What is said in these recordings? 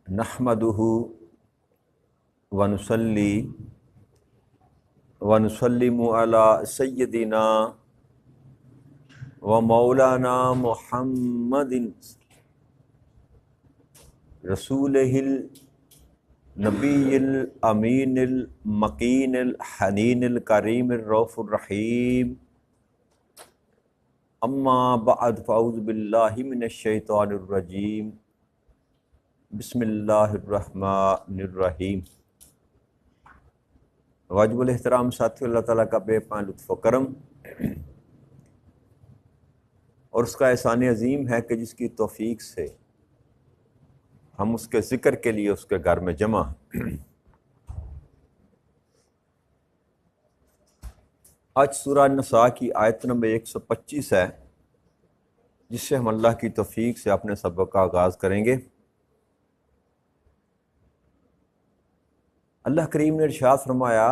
نحمدہ ونصلی ونسلم علی سیدنا و مولانا محمد رسولہ النبی الامین المکین الحنین الکریم الرؤوف الرحیم اما بعد فاعوذ باللہ من الشیطان الرجیم بسم اللہ الرحمن الرحیم۔ واجب الاحترام ساتھی، اللہ تعالیٰ کا بے پناہ لطف و کرم اور اس کا احسان عظیم ہے کہ جس کی توفیق سے ہم اس کے ذکر کے لیے اس کے گھر میں جمع ہیں۔ آج سورہ نساء کی آیت نمبر 125 ہے، جس سے ہم اللہ کی توفیق سے اپنے سبق کا آغاز کریں گے۔ اللہ کریم نے ارشاد فرمایا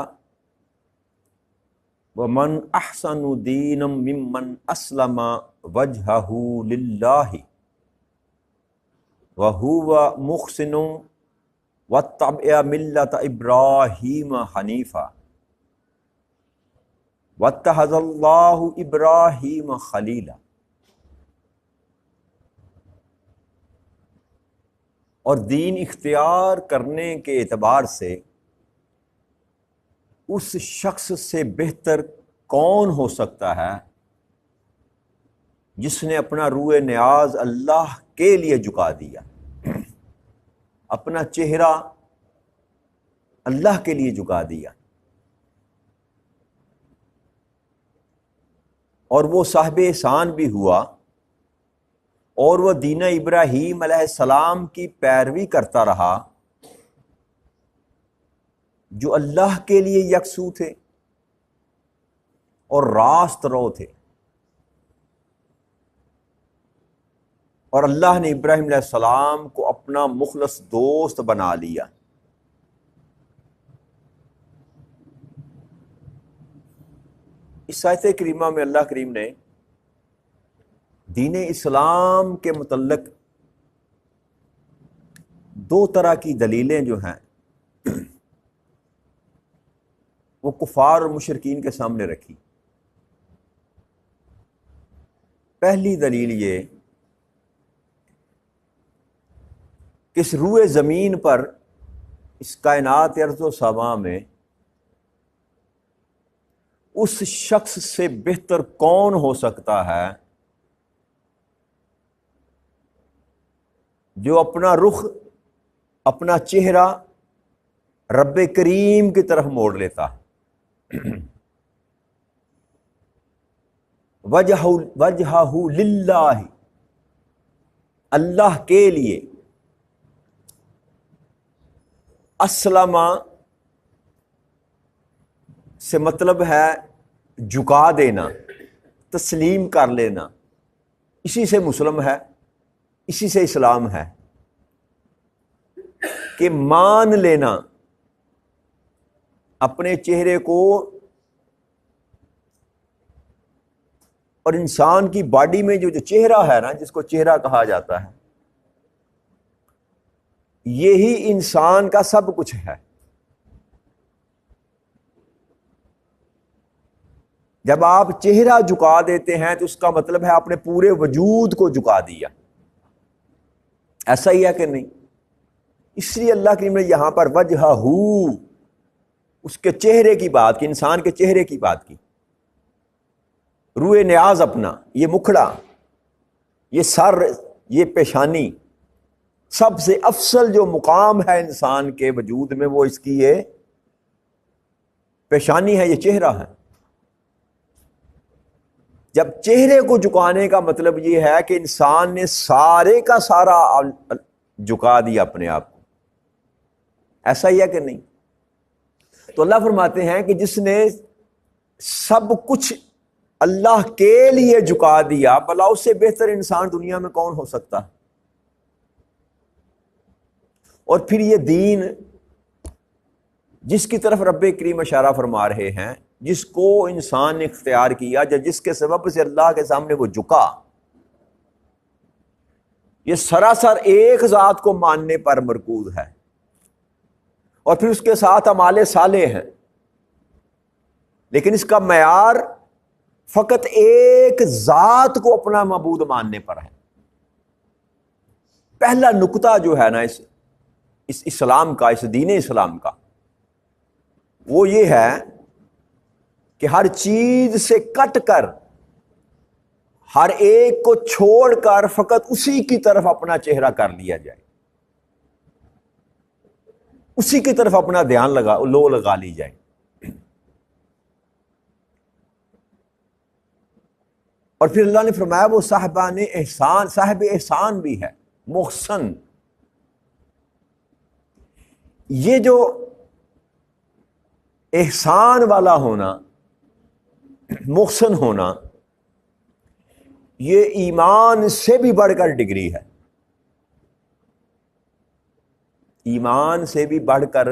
وَمَنْ أَحْسَنُ دِينًا مِّمَّنْ أَسْلَمَ وَجْهَهُ لِلَّهِ وَهُوَ مُحْسِنٌ وَاتَّبَعَ مِلَّةَ إِبْرَاهِيمَ حَنِيفًا وَاتَّخَذَ اللَّهُ إِبْرَاهِيمَ خَلِيلًا۔ اور دین اختیار کرنے کے اعتبار سے اس شخص سے بہتر کون ہو سکتا ہے جس نے اپنا روئے نیاز اللہ کے لیے جھکا دیا، اپنا چہرہ اللہ کے لیے جھکا دیا، اور وہ صاحب احسان بھی ہوا، اور وہ دین ابراہیم علیہ السلام کی پیروی کرتا رہا جو اللہ کے لیے یکسو تھے اور راست رو تھے، اور اللہ نے ابراہیم علیہ السلام کو اپنا مخلص دوست بنا لیا۔ اس آیت کریمہ میں اللہ کریم نے دین اسلام کے متعلق دو طرح کی دلیلیں جو ہیں وہ کفار اور مشرکین کے سامنے رکھی۔ پہلی دلیل یہ کہ اس روئے زمین پر، اس کائنات ارض و سما میں اس شخص سے بہتر کون ہو سکتا ہے جو اپنا رخ، اپنا چہرہ رب کریم کی طرف موڑ لیتا، وجہہ للہ، اللہ کے لیے۔ اسلم سے مطلب ہے جھکا دینا، تسلیم کر لینا، اسی سے مسلم ہے، اسی سے اسلام ہے کہ مان لینا، اپنے چہرے کو، اور انسان کی باڈی میں جو چہرہ ہے نا، جس کو چہرہ کہا جاتا ہے، یہی انسان کا سب کچھ ہے۔ جب آپ چہرہ جھکا دیتے ہیں تو اس کا مطلب ہے آپ نے پورے وجود کو جھکا دیا۔ ایسا ہی ہے کہ نہیں؟ اس لیے اللہ کریم نے یہاں پر وجہہ، اس کے چہرے کی بات کی، انسان کے چہرے کی بات کی۔ روئے نیاز اپنا، یہ مکھڑا، یہ سر، یہ پیشانی، سب سے افضل جو مقام ہے انسان کے وجود میں وہ اس کی یہ پیشانی ہے، یہ چہرہ ہے۔ جب چہرے کو جھکانے کا مطلب یہ ہے کہ انسان نے سارے کا سارا جھکا دیا اپنے آپ کو، ایسا ہی ہے کہ نہیں؟ تو اللہ فرماتے ہیں کہ جس نے سب کچھ اللہ کے لیے جھکا دیا، بھلا اس سے بہتر انسان دنیا میں کون ہو سکتا؟ اور پھر یہ دین جس کی طرف رب کریم اشارہ فرما رہے ہیں، جس کو انسان نے اختیار کیا، جس کے سبب سے اللہ کے سامنے وہ جھکا، یہ سراسر ایک ذات کو ماننے پر مرکوز ہے، اور پھر اس کے ساتھ اعمال صالح ہیں، لیکن اس کا معیار فقط ایک ذات کو اپنا معبود ماننے پر ہے۔ پہلا نقطہ جو ہے نا اس اسلام کا، اس دین اسلام کا، وہ یہ ہے کہ ہر چیز سے کٹ کر، ہر ایک کو چھوڑ کر فقط اسی کی طرف اپنا چہرہ کر لیا جائے، اسی کی طرف اپنا دھیان لگا لی جائے۔ اور پھر اللہ نے فرمایا وہ صاحب احسان بھی ہے، محسن۔ یہ جو احسان والا ہونا، محسن ہونا، یہ ایمان سے بھی بڑھ کر ڈگری ہے، ایمان سے بھی بڑھ کر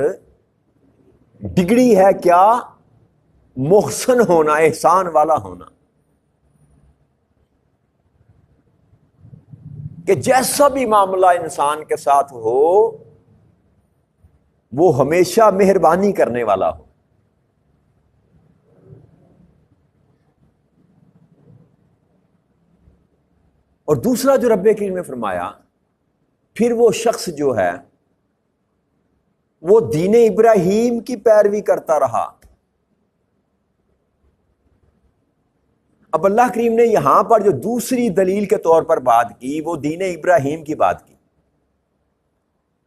ڈگری ہے۔ کیا؟ محسن ہونا، احسان والا ہونا، کہ جیسا بھی معاملہ انسان کے ساتھ ہو وہ ہمیشہ مہربانی کرنے والا ہو۔ اور دوسرا جو رب کریم نے فرمایا، پھر وہ شخص جو ہے وہ دین ابراہیم کی پیروی کرتا رہا۔ اب اللہ کریم نے یہاں پر جو دوسری دلیل کے طور پر بات کی، وہ دین ابراہیم کی بات کی۔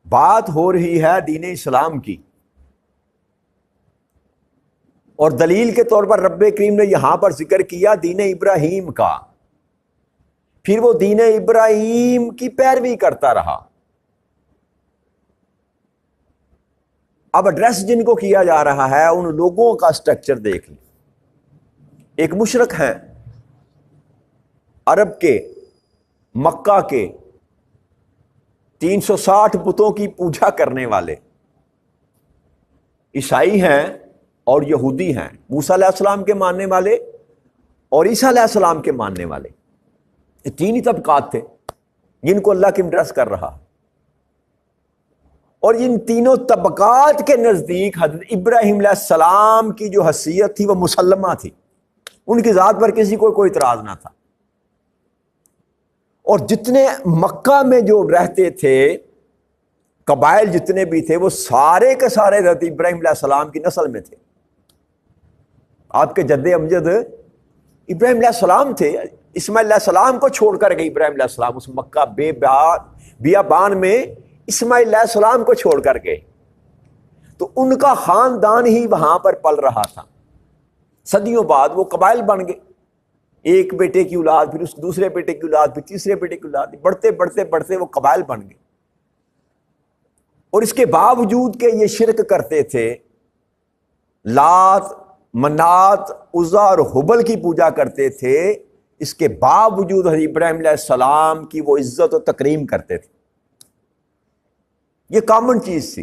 بات ہو رہی ہے دین اسلام کی، اور دلیل کے طور پر رب کریم نے یہاں پر ذکر کیا دین ابراہیم کا۔ پھر وہ دین ابراہیم کی پیروی کرتا رہا۔ اب ایڈریس جن کو کیا جا رہا ہے ان لوگوں کا سٹرکچر دیکھ لیں۔ ایک مشرک ہیں عرب کے، مکہ کے، 360 بتوں کی پوجا کرنے والے، عیسائی ہیں اور یہودی ہیں، موسیٰ علیہ السلام کے ماننے والے اور عیسیٰ علیہ السلام کے ماننے والے۔ یہ تین ہی طبقات تھے جن کو اللہ کی ایڈریس کر رہا، اور ان تینوں طبقات کے نزدیک حضرت ابراہیم علیہ السلام کی جو حیثیت تھی وہ مسلمہ تھی، ان کی ذات پر کسی کو کوئی اعتراض نہ تھا۔ اور جتنے مکہ میں جو رہتے تھے قبائل جتنے بھی تھے وہ سارے کے سارے حضرت ابراہیم علیہ السلام کی نسل میں تھے۔ آپ کے جد امجد ابراہیم علیہ السلام تھے۔ اسماعیل علیہ السلام کو چھوڑ کر گئے ابراہیم علیہ السلام اس مکہ بیابان میں، اسماعیل علیہ السلام کو چھوڑ کر گئے، تو ان کا خاندان ہی وہاں پر پل رہا تھا۔ صدیوں بعد وہ قبائل بن گئے، ایک بیٹے کی اولاد، پھر اس دوسرے بیٹے کی اولاد، پھر تیسرے بیٹے کی اولاد، بڑھتے بڑھتے بڑھتے وہ قبائل بن گئے۔ اور اس کے باوجود کہ یہ شرک کرتے تھے، لات، منات، عزا اور حبل کی پوجا کرتے تھے، اس کے باوجود حضرت ابراہیم علیہ السلام کی وہ عزت و تکریم کرتے تھے۔ یہ کامن چیز تھی۔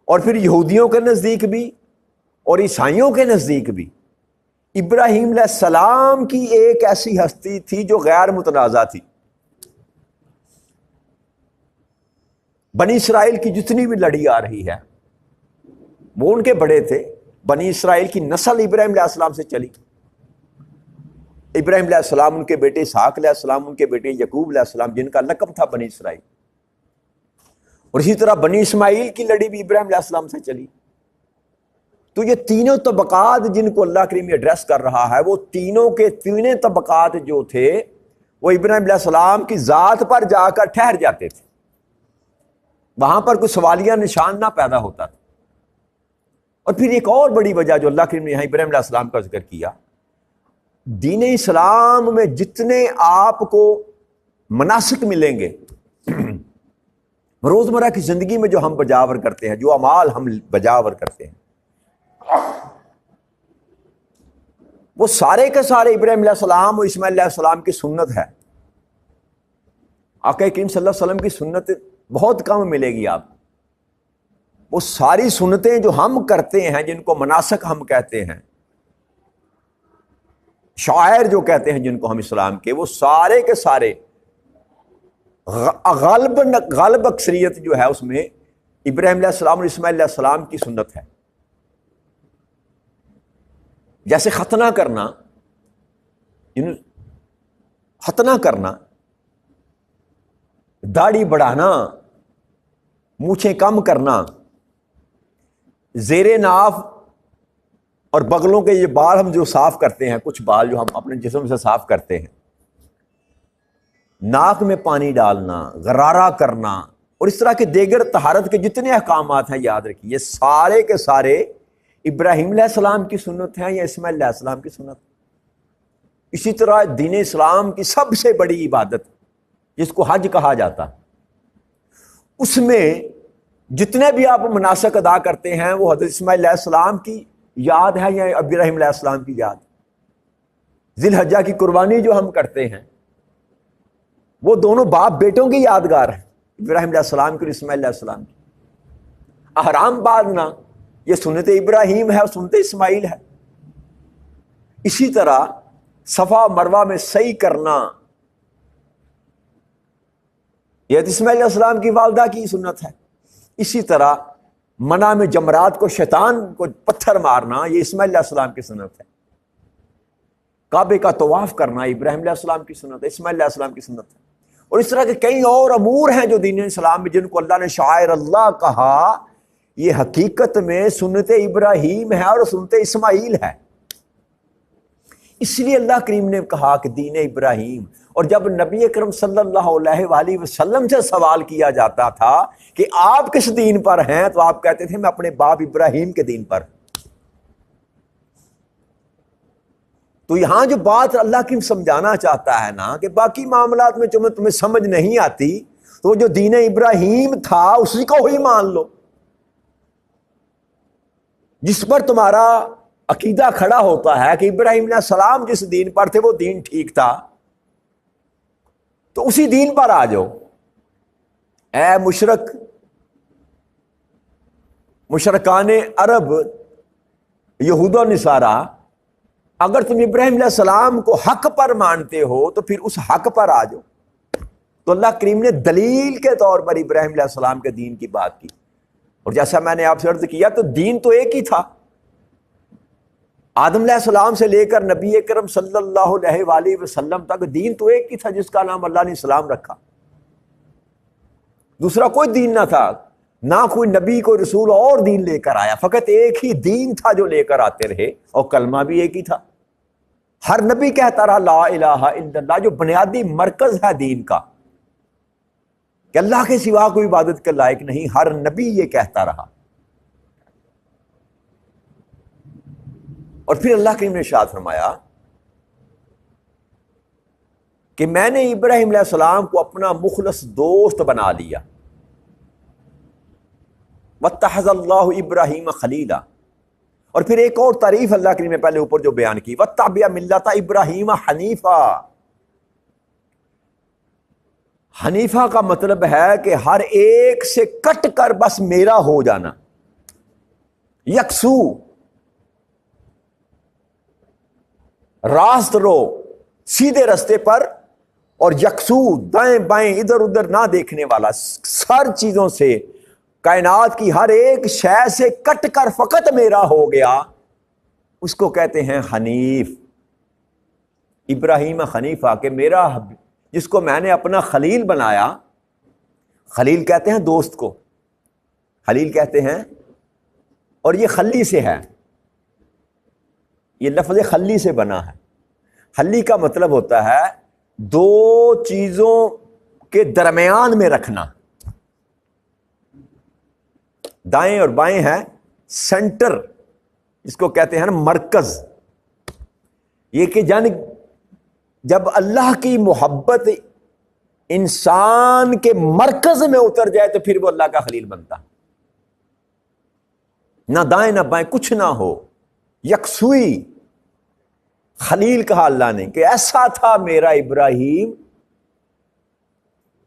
اور پھر یہودیوں کے نزدیک بھی اور عیسائیوں کے نزدیک بھی ابراہیم علیہ السلام کی ایک ایسی ہستی تھی جو غیر متنازع تھی۔ بنی اسرائیل کی جتنی بھی لڑی آ رہی ہے وہ ان کے بڑے تھے۔ بنی اسرائیل کی نسل ابراہیم علیہ السلام سے چلی۔ ابراہیم علیہ السلام، ان کے بیٹے اسحاق علیہ السلام، ان کے بیٹے یعقوب علیہ السلام، جن کا لقب تھا بنی اسرائیل۔ اور اسی طرح بنی اسماعیل کی لڑی بھی ابراہیم علیہ السلام سے چلی۔ تو یہ تینوں طبقات جن کو اللہ کریم ایڈریس کر رہا ہے، وہ تینوں کے تینوں طبقات جو تھے وہ ابراہیم علیہ السلام کی ذات پر جا کر ٹھہر جاتے تھے، وہاں پر کوئی سوالیہ نشان نہ پیدا ہوتا تھا۔ اور پھر ایک اور بڑی وجہ جو اللہ کریم نے یہاں ابراہیم علیہ السلام کا ذکر کیا، دین اسلام میں جتنے آپ کو مناسک ملیں گے روزمرہ کی زندگی میں جو ہم بجاور کرتے ہیں، جو اعمال ہم بجاور کرتے ہیں، وہ سارے کے سارے ابراہیم علیہ السلام اور اسماعیل علیہ السلام کی سنت ہے۔ آقا کریم صلی اللہ علیہ وسلم کی سنت بہت کم ملے گی آپ۔ وہ ساری سنتیں جو ہم کرتے ہیں، جن کو مناسک ہم کہتے ہیں، شعائر جو کہتے ہیں جن کو ہم اسلام کے، وہ سارے کے سارے غالب اکثریت جو ہے اس میں ابراہیم علیہ السلام اور اسماعیل علیہ السلام کی سنت ہے. جیسے ختنہ کرنا، داڑھی بڑھانا، مونچھیں کم کرنا، زیر ناف اور بغلوں کے یہ بال ہم جو صاف کرتے ہیں، کچھ بال جو ہم اپنے جسم سے صاف کرتے ہیں، ناک میں پانی ڈالنا، غرارہ کرنا اور اس طرح کے دیگر طہارت کے جتنے احکامات ہیں، یاد رکھیے یہ سارے کے سارے ابراہیم علیہ السلام کی سنت ہیں یا اسماعیل علیہ السلام کی سنت. اسی طرح دین اسلام کی سب سے بڑی عبادت جس کو حج کہا جاتا، اس میں جتنے بھی آپ مناسک ادا کرتے ہیں وہ حضرت اسماعیل علیہ السلام کی یاد ہے یا ابراہیم علیہ السلام کی یاد. ذی الحجہ کی قربانی جو ہم کرتے ہیں وہ دونوں باپ بیٹوں کی یادگار ہیں، ابراہیم علیہ السلام کی اور اسماعیل علیہ السلام کی. احرام باندھنا یہ سنت ابراہیم ہے اور سنت اسماعیل ہے. اسی طرح صفا مروہ میں سعی کرنا یہ اسماعیل علیہ السلام کی والدہ کی سنت ہے. اسی طرح منع میں جمرات کو، شیطان کو پتھر مارنا یہ اسماعیل علیہ السلام کی سنت ہے. کعبے کا طواف کرنا ابراہیم علیہ السلام کی سنت ہے، اسماعیل علیہ السلام کی سنت ہے. اور اس طرح کے کئی اور امور ہیں جو دین اسلام میں جن کو اللہ نے شعائر اللہ کہا، یہ حقیقت میں سنت ابراہیم ہے اور سنت اسماعیل ہے. اس لیے اللہ کریم نے کہا کہ دین ابراہیم. اور جب نبی اکرم صلی اللہ علیہ وآلہ وسلم سے سوال کیا جاتا تھا کہ آپ کس دین پر ہیں، تو آپ کہتے تھے میں اپنے باپ ابراہیم کے دین پر. تو یہاں جو بات اللہ کریم سمجھانا چاہتا ہے نا کہ باقی معاملات میں جو تمہیں سمجھ نہیں آتی تو جو دین ابراہیم تھا اسی کو ہی مان لو، جس پر تمہارا عقیدہ کھڑا ہوتا ہے کہ ابراہیم علیہ السلام جس دین پر تھے وہ دین ٹھیک تھا، تو اسی دین پر آ جاؤ. اے مشرکان عرب، یہود و نصارہ، اگر تم ابراہیم علیہ السلام کو حق پر مانتے ہو تو پھر اس حق پر آ جاؤ. تو اللہ کریم نے دلیل کے طور پر ابراہیم علیہ السلام کے دین کی بات کی. اور جیسا میں نے آپ سے عرض کیا تو دین تو ایک ہی تھا. آدم علیہ السلام سے لے کر نبی اکرم صلی اللہ علیہ وآلہ وسلم تک دین تو ایک ہی تھا جس کا نام اللہ نے اسلام رکھا. دوسرا کوئی دین نہ تھا، نہ کوئی نبی کوئی رسول اور دین لے کر آیا، فقط ایک ہی دین تھا جو لے کر آتے رہے، اور کلمہ بھی ایک ہی تھا. ہر نبی کہتا رہا لا الہ الا اللہ، جو بنیادی مرکز ہے دین کا کہ اللہ کے سوا کوئی عبادت کے لائق نہیں، ہر نبی یہ کہتا رہا. اور پھر اللہ کریم نے ارشاد فرمایا کہ میں نے ابراہیم علیہ السلام کو اپنا مخلص دوست بنا لیا. واتخذ اللہ ابراہیم خلیلا. اور پھر ایک اور تعریف اللہ کریم نے پہلے اوپر جو بیان کی، واتبع ملت ابراہیم حنیفا. حنیفہ کا مطلب ہے کہ ہر ایک سے کٹ کر بس میرا ہو جانا، یکسو، راست رو، سیدھے رستے پر، اور یکسو، دائیں بائیں ادھر ادھر نہ دیکھنے والا، سر چیزوں سے، کائنات کی ہر ایک شے سے کٹ کر فقط میرا ہو گیا، اس کو کہتے ہیں حنیف. ابراہیم حنیفہ کہ میرا، جس کو میں نے اپنا خلیل بنایا. خلیل کہتے ہیں دوست کو، خلیل کہتے ہیں، اور یہ خلی سے ہے، یہ لفظ خلی سے بنا ہے. خلی کا مطلب ہوتا ہے دو چیزوں کے درمیان میں رکھنا. دائیں اور بائیں ہے سینٹر، اس کو کہتے ہیں نا مرکز. یہ کہ جب اللہ کی محبت انسان کے مرکز میں اتر جائے تو پھر وہ اللہ کا خلیل بنتا. نہ دائیں نہ بائیں کچھ نہ ہو، یکسوئی. خلیل کہا اللہ نے کہ ایسا تھا میرا ابراہیم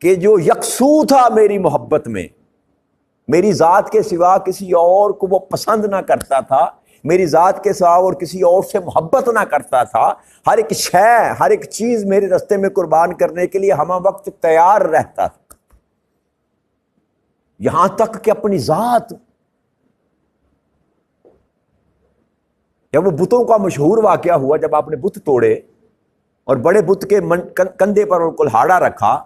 کہ جو یکسو تھا میری محبت میں، میری ذات کے سوا کسی اور کو وہ پسند نہ کرتا تھا، میری ذات کے سوا اور کسی اور سے محبت نہ کرتا تھا، ہر ایک شے، ہر ایک چیز میرے راستے میں قربان کرنے کے لیے ہمہ وقت تیار رہتا تھا، یہاں تک کہ اپنی ذات۔ جب وہ بتوں کا مشہور واقعہ ہوا، جب آپ نے بت توڑے اور بڑے بت کے کندھے پر اور کلہاڑا رکھا،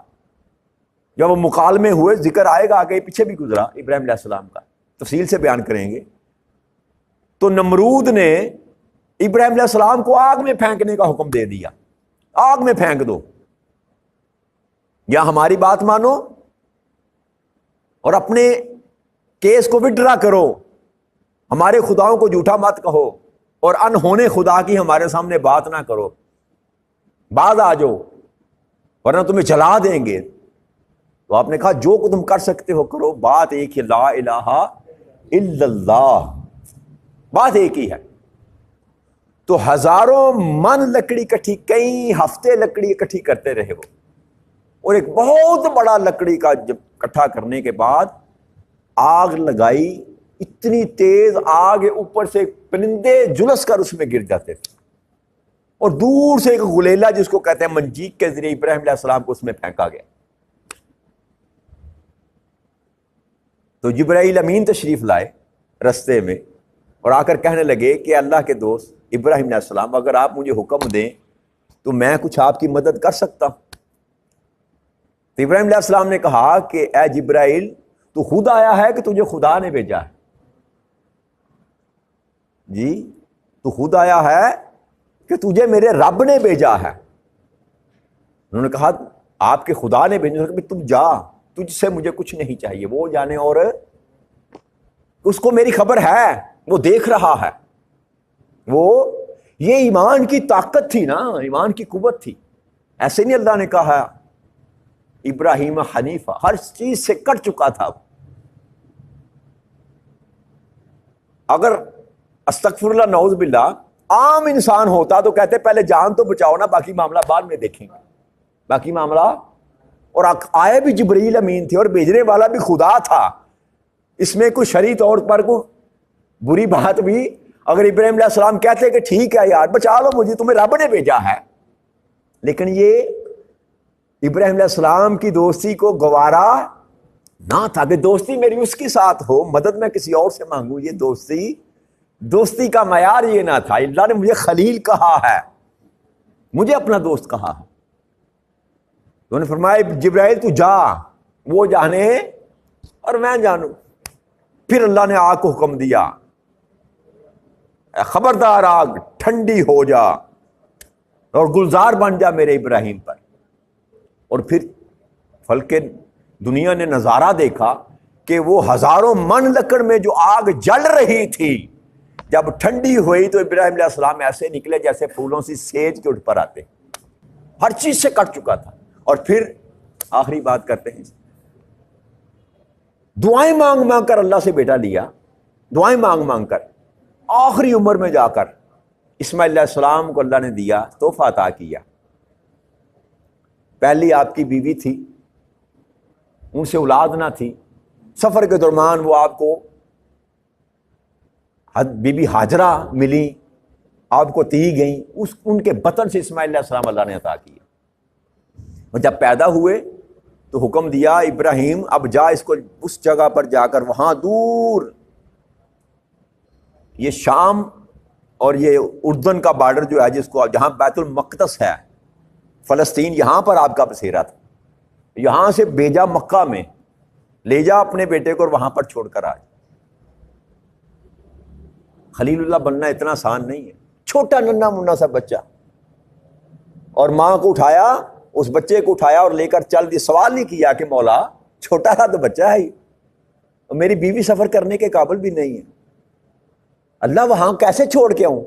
جب وہ مکالمے ہوئے، ذکر آئے گا آگے، پیچھے بھی گزرا ابراہیم علیہ السلام کا، تفصیل سے بیان کریں گے، تو نمرود نے ابراہیم علیہ السلام کو آگ میں پھینکنے کا حکم دے دیا، آگ میں پھینک دو، یا ہماری بات مانو اور اپنے کیس کو وڈرا کرو، ہمارے خداؤں کو جھوٹا مت کہو اور انہونے خدا کی ہمارے سامنے بات نہ کرو، بعد آ جاؤ ورنہ تمہیں جلا دیں گے۔ تو آپ نے کہا جو تم کر سکتے ہو کرو، بات ایک ہی، لا الہ الا اللہ، بات ایک ہی ہے۔ تو ہزاروں من لکڑی اکٹھی، کئی ہفتے لکڑی اکٹھی کرتے رہے وہ، اور ایک بہت بڑا لکڑی کا جب اکٹھا کرنے کے بعد آگ لگائی، اتنی تیز آگ، اوپر سے پرندے جلس کر اس میں گر جاتے تھے، اور دور سے ایک غلیلہ جس کو کہتے ہیں منجیق کے ذریعے ابراہیم علیہ السلام کو اس میں پھینکا گیا۔ تو جبرائیل امین تشریف لائے رستے میں اور آ کر کہنے لگے کہ اللہ کے دوست ابراہیم علیہ السلام، اگر آپ مجھے حکم دیں تو میں کچھ آپ کی مدد کر سکتا ہوں۔ تو ابراہیم علیہ السلام نے کہا کہ اے جبرائیل، تو خود آیا ہے کہ تجھے خدا نے بھیجا ہے؟ جی، تو خود آیا ہے کہ تجھے میرے رب نے بھیجا ہے؟ انہوں نے کہا آپ کے خدا نے بھیجا کہ تم جا، تجھ سے مجھے کچھ نہیں چاہیے، وہ جانے، اور اس کو میری خبر ہے، وہ دیکھ رہا ہے۔ وہ یہ ایمان کی طاقت تھی نا، ایمان کی قوت تھی۔ ایسے نہیں اللہ نے کہا ابراہیم حنیفہ، ہر چیز سے کٹ چکا تھا۔ اگر استغفر اللہ نعوذ باللہ عام انسان ہوتا تو کہتے پہلے جان تو بچاؤ نا، باقی معاملہ بعد میں دیکھیں گے، باقی معاملہ۔ اور آئے بھی جبرائیل امین تھے اور بھیجنے والا بھی خدا تھا، اس میں کوئی شرعی طور پر کوئی بری بات بھی اگر ابراہیم علیہ السلام کہتے کہ ٹھیک ہے یار بچا لو مجھے، تمہیں رب نے بھیجا ہے، لیکن یہ ابراہیم علیہ السلام کی دوستی کو گوارا نہ تھا کہ دوستی میری اس کے ساتھ ہو، مدد میں کسی اور سے مانگوں۔ یہ دوستی کا معیار یہ نہ تھا۔ اللہ نے مجھے خلیل کہا ہے، مجھے اپنا دوست کہا ہے۔ تو نے فرمایا جبرائیل تو جا، وہ جانے اور میں جانوں۔ پھر اللہ نے آگ کو حکم دیا، خبردار آگ ٹھنڈی ہو جا اور گلزار بن جا میرے ابراہیم پر۔ اور پھر فلک دنیا نے نظارہ دیکھا کہ وہ ہزاروں من لکڑ میں جو آگ جل رہی تھی، جب ٹھنڈی ہوئی تو ابراہیم علیہ السلام ایسے نکلے جیسے پھولوں سے سیج کے اٹھ پر آتے، ہر چیز سے کٹ چکا تھا۔ اور پھر آخری بات کرتے ہیں، دعائیں مانگ مانگ کر اللہ سے بیٹا لیا، دعائیں مانگ مانگ کر آخری عمر میں جا کر اسماعیل علیہ السلام کو اللہ نے دیا، تحفہ عطا کیا۔ پہلی آپ کی بیوی تھی، ان سے اولاد نہ تھی، سفر کے دوران وہ آپ کو بی بی ہاجرہ ملی، آپ کو دی گئیں، ان کے بطن سے اسماعیل علیہ السلام اللہ نے عطا کیا۔ اور جب پیدا ہوئے تو حکم دیا ابراہیم اب جا اس کو اس جگہ پر جا کر، وہاں دور یہ شام اور یہ اردن کا بارڈر جو ہے جس کو جہاں بیت المقدس ہے، فلسطین، یہاں پر آپ کا بسیرا تھا، یہاں سے بھیجا مکہ میں، لے جا اپنے بیٹے کو اور وہاں پر چھوڑ کر آ جا۔ خلیل اللہ بننا اتنا آسان نہیں ہے، چھوٹا ننھا منھا سا بچہ، اور ماں کو اٹھایا، اس بچے کو اٹھایا اور لے کر چل دی، سوال نہیں کیا کہ مولا چھوٹا تھا تو بچہ ہے ہی، اور میری بیوی سفر کرنے کے قابل بھی نہیں ہے، اللہ وہاں کیسے چھوڑ کے آؤں؟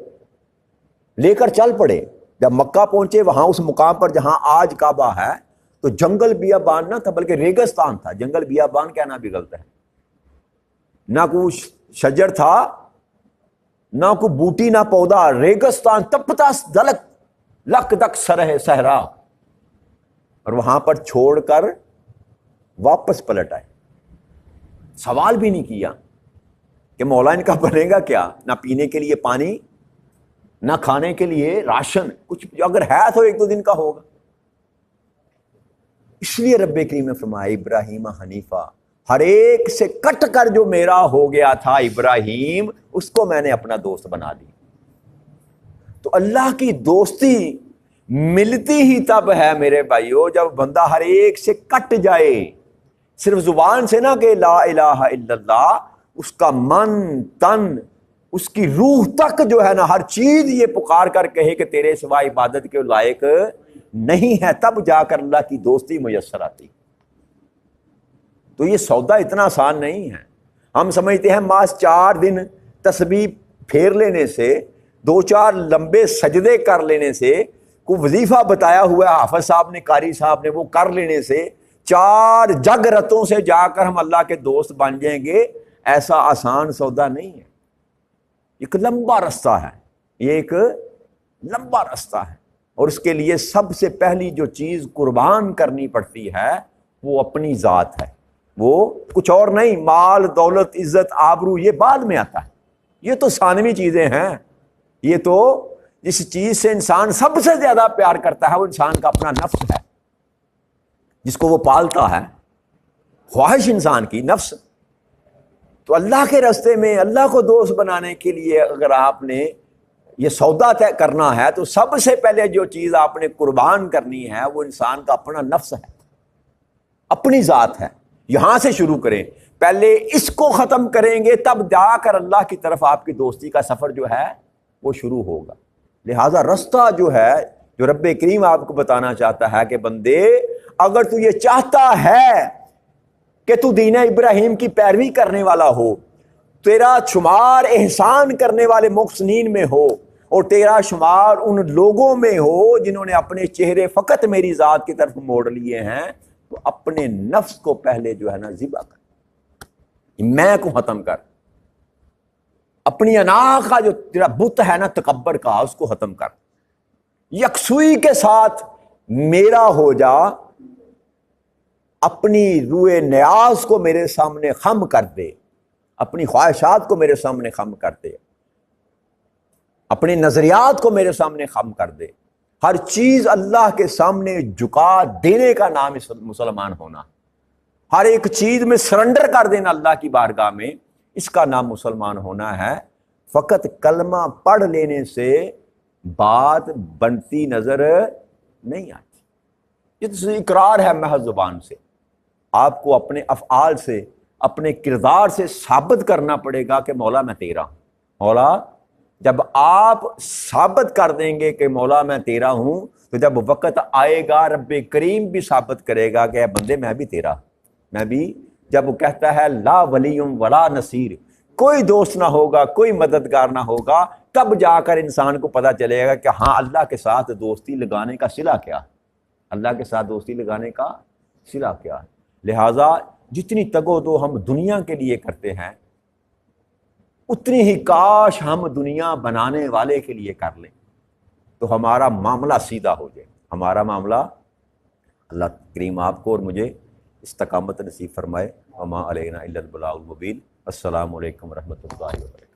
لے کر چل پڑے۔ جب مکہ پہنچے، وہاں اس مقام پر جہاں آج کعبہ ہے تو جنگل بیابان نہ تھا بلکہ ریگستان تھا، جنگل بیابان کہنا بھی غلط ہے، نہ کوئی شجر تھا، نہ کوئی بوٹی، نہ پودا، ریگستان، تپتا دلک لک دک سرہ صحرا، اور وہاں پر چھوڑ کر واپس پلٹ آئے، سوال بھی نہیں کیا۔ کہ مولا ان کا بنے گا کیا، نہ پینے کے لیے پانی، نہ کھانے کے لیے راشن، کچھ اگر ہے تو ایک دو دن کا ہوگا۔ اس لیے رب کریم نے فرمایا ابراہیم حنیفہ، ہر ایک سے کٹ کر جو میرا ہو گیا تھا ابراہیم، اس کو میں نے اپنا دوست بنا دی۔ تو اللہ کی دوستی ملتی ہی تب ہے میرے بھائیو جب بندہ ہر ایک سے کٹ جائے، صرف زبان سے نہ کہ لا الہ الا اللہ، اس کا من تن اس کی روح تک جو ہے نا ہر چیز یہ پکار کر کہے کہ تیرے سوا عبادت کے لائق نہیں ہے، تب جا کر اللہ کی دوستی میسر آتی۔ تو یہ سودا اتنا آسان نہیں ہے۔ ہم سمجھتے ہیں ماس 4 دن تسبیح پھیر لینے سے، 2-4 لمبے سجدے کر لینے سے، کوئی وظیفہ بتایا ہوا ہے حافظ صاحب نے، قاری صاحب نے، وہ کر لینے سے 4 جگ رتوں سے جا کر ہم اللہ کے دوست بن جائیں گے، ایسا آسان سودا نہیں ہے۔ ایک لمبا رستہ ہے، یہ ایک لمبا رستہ ہے، اور اس کے لیے سب سے پہلی جو چیز قربان کرنی پڑتی ہے وہ اپنی ذات ہے، وہ کچھ اور نہیں۔ مال، دولت، عزت، آبرو یہ بعد میں آتا ہے، یہ تو ثانوی چیزیں ہیں۔ یہ تو جس چیز سے انسان سب سے زیادہ پیار کرتا ہے وہ انسان کا اپنا نفس ہے، جس کو وہ پالتا ہے، خواہش انسان کی نفس۔ تو اللہ کے راستے میں اللہ کو دوست بنانے کے لیے اگر آپ نے یہ سودا طے کرنا ہے تو سب سے پہلے جو چیز آپ نے قربان کرنی ہے وہ انسان کا اپنا نفس ہے، اپنی ذات ہے۔ یہاں سے شروع کریں، پہلے اس کو ختم کریں گے تب جا کر اللہ کی طرف آپ کی دوستی کا سفر جو ہے وہ شروع ہوگا۔ لہٰذا رستہ جو ہے جو رب کریم آپ کو بتانا چاہتا ہے کہ بندے اگر تو یہ چاہتا ہے کہ تو دین ابراہیم کی پیروی کرنے والا ہو، تیرا شمار احسان کرنے والے محسنین میں ہو، اور تیرا شمار ان لوگوں میں ہو جنہوں نے اپنے چہرے فقط میری ذات کی طرف موڑ لیے ہیں، تو اپنے نفس کو پہلے جو ہے نا ذبح کر، میں کو ختم کر، اپنی انا کا جو تیرا بت ہے نا تکبر کا، اس کو ختم کر، یکسوئی کے ساتھ میرا ہو جا، اپنی روئے نیاز کو میرے سامنے خم کر دے، اپنی خواہشات کو میرے سامنے خم کر دے، اپنے نظریات کو میرے سامنے خم کر دے۔ ہر چیز اللہ کے سامنے جھکا دینے کا نام مسلمان ہونا، ہر ایک چیز میں سرنڈر کر دینا اللہ کی بارگاہ میں، اس کا نام مسلمان ہونا ہے۔ فقط کلمہ پڑھ لینے سے بات بنتی نظر نہیں آتی، یہ تو اقرار ہے محض زبان سے۔ آپ کو اپنے افعال سے، اپنے کردار سے ثابت کرنا پڑے گا کہ مولا میں تیرا ہوں۔ مولا جب آپ ثابت کر دیں گے کہ مولا میں تیرا ہوں، تو جب وقت آئے گا رب کریم بھی ثابت کرے گا کہ اے بندے میں بھی تیرا، میں بھی۔ جب وہ کہتا ہے لا ولی ولا نصیر، کوئی دوست نہ ہوگا، کوئی مددگار نہ ہوگا، تب جا کر انسان کو پتہ چلے گا کہ ہاں اللہ کے ساتھ دوستی لگانے کا صلہ کیا، اللہ کے ساتھ دوستی لگانے کا صلہ کیا ہے۔ لہٰذا جتنی تگ و دو ہم دنیا کے لیے کرتے ہیں، اتنی ہی کاش ہم دنیا بنانے والے کے لیے کر لیں، تو ہمارا معاملہ سیدھا ہو جائے، ہمارا معاملہ۔ اللہ کریم آپ کو اور مجھے استقامت نصیب فرمائے۔ وما علینا الا البلاغ المبین۔ السلام علیکم ورحمۃ اللہ وبرکاتہ۔